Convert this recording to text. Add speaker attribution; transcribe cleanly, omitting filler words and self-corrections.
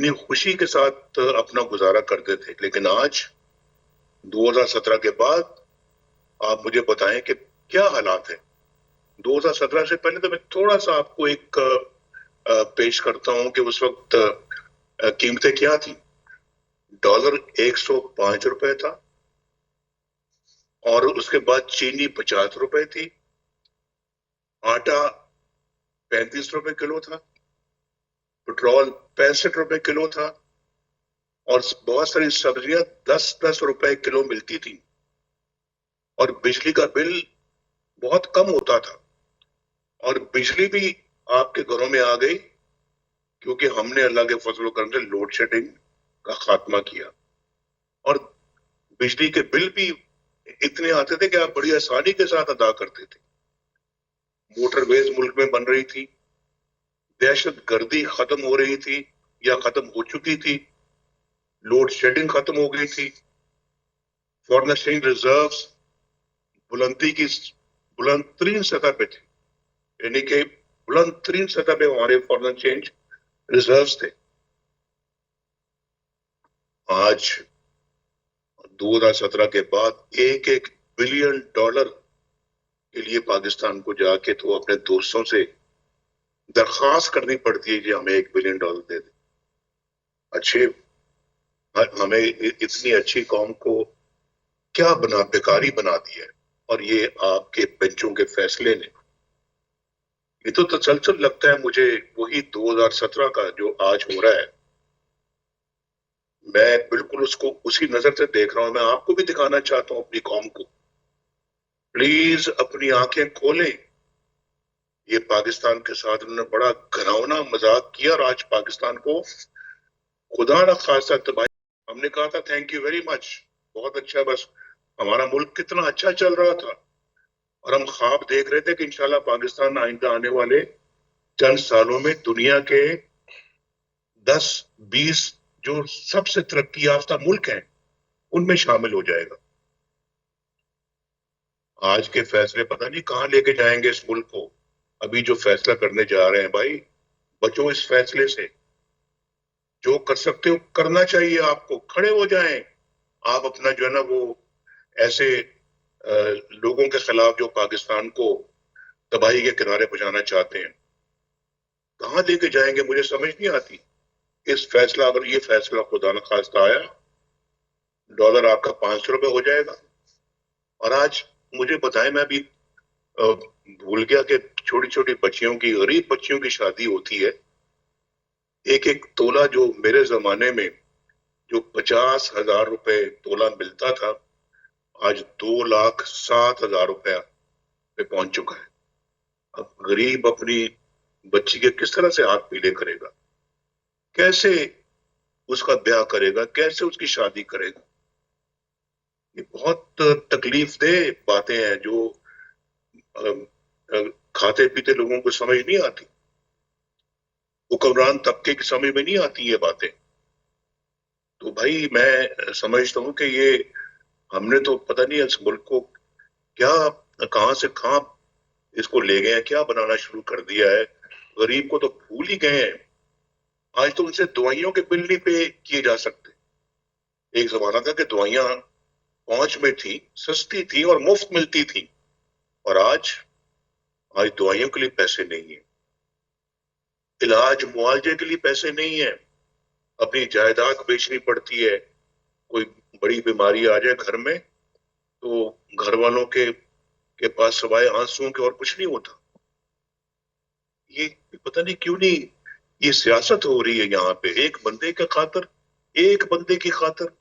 Speaker 1: इतनी खुशी के साथ अपना गुजारा करते थे। लेकिन आज 2017 के बाद आप मुझे बताएं कि क्या हालात है। 2017 से पहले तो मैं थोड़ा सा आपको एक पेश करता हूं कि उस वक्त कीमतें क्या थी। डॉलर 105 रुपए था, और उसके बाद चीनी 50 रुपए थी, आटा 35 रुपए किलो था, पेट्रोल 65 रुपए किलो था, और बहुत सारी सब्जियां 10-10 रुपए किलो मिलती थी, और बिजली का बिल बहुत कम होता था। और बिजली भी आपके घरों में आ गई क्योंकि हमने अल्लाह के फजल व करम से लोड शेडिंग का खात्मा किया। और बिजली के बिल भी इतने आते थे कि आप बड़ी आसानी के साथ अदा करते थे। मोटरवेज मुल्क में बन रही थी, दहशत गर्दी खत्म हो रही थी या खत्म हो चुकी थी, लोड शेडिंग खत्म हो गई थी, फॉरेन एक्सचेंज रिजर्व्स बुलंदी की बुलंद तरीन सतह पे थे। यानी कि बुलंद तरीन सतह पे हमारे फॉरेन एक्सचेंज रिजर्व्स थे। आज 2017 के बाद एक एक बिलियन डॉलर के लिए पाकिस्तान को जाके तो अपने दोस्तों से दरखास्त करनी पड़ती है कि हमें 1 बिलियन डॉलर दे दें। अच्छे, हमें इतनी अच्छी कौम को क्या बेकारी बना दिया है। और ये आपके बेंचों के फैसले ने, ये तो तसलसल लगता है मुझे वही 2017 का जो आज हो रहा है। मैं बिल्कुल उसको उसी नजर से देख रहा हूं। मैं आपको भी दिखाना चाहता हूं अपनी कौम को। प्लीज अपनी आंखें खोलें। ये पाकिस्तान के साथ उन्होंने बड़ा घिनौना मजाक किया, और आज पाकिस्तान को खुदा न खासा तबाही। हमने कहा था थैंक यू वेरी मच, बहुत अच्छा, बस हमारा मुल्क कितना अच्छा चल रहा था, और हम ख्वाब देख रहे थे कि इंशाल्लाह पाकिस्तान आइंदा आने वाले चंद सालों में दुनिया के 10-20 जो सबसे तरक्की याफ्ता मुल्क हैं उनमें शामिल हो जाएगा। आज के फैसले पता नहीं कहां लेके जाएंगे इस मुल्क को। अभी जो फैसला करने जा रहे हैं भाई, बचो इस फैसले से। जो कर सकते हो करना चाहिए, आपको खड़े हो जाएं। आप अपना जो है ना वो ऐसे लोगों के खिलाफ जो पाकिस्तान को तबाही के किनारे पहुंचाना चाहते हैं, कहां लेके जाएंगे मुझे समझ नहीं आती। इस फैसला, अगर ये फैसला खुदा न खास्ता आया, डॉलर आपका 500 रुपए हो जाएगा। और आज मुझे बताएं, मैं अभी भूल गया कि छोटी छोटी बच्चियों की, गरीब बच्चियों की शादी होती है। एक एक तोला जो मेरे जमाने में जो 50,000 रुपए तोला मिलता था, आज 2,07,000 रुपया पे पहुंच चुका है। अब गरीब अपनी बच्ची के किस तरह से हाथ पीले करेगा, कैसे उसका ब्याह करेगा, कैसे उसकी शादी करेगा। ये बहुत तकलीफ दे बातें हैं जो खाते पीते लोगों को समझ नहीं आती। हुक्मरान तबके की समझ में नहीं आती ये बातें। तो भाई मैं समझता हूँ कि ये हमने तो पता नहीं इस मुल्क को क्या, कहां से कहां इसको ले गए हैं, क्या बनाना शुरू कर दिया है। गरीब को तो भूल ही गए हैं। आज तो उनसे दवाइयों के बिल नहीं पे किए जा सकते। एक जमाना था कि दवाइयां पहुंच में थी, सस्ती थी और मुफ्त मिलती थी, और आज आज दवाइयों के लिए पैसे नहीं है, इलाज मुआवजे के लिए पैसे नहीं है, अपनी जायदाद बेचनी पड़ती है। कोई बड़ी बीमारी आ जाए घर में तो घर वालों के पास सवाए आंसुओं के और कुछ नहीं होता। ये पता नहीं क्यों नहीं, ये सियासत हो रही है यहाँ पे एक बंदे के खातर, एक बंदे की खातर।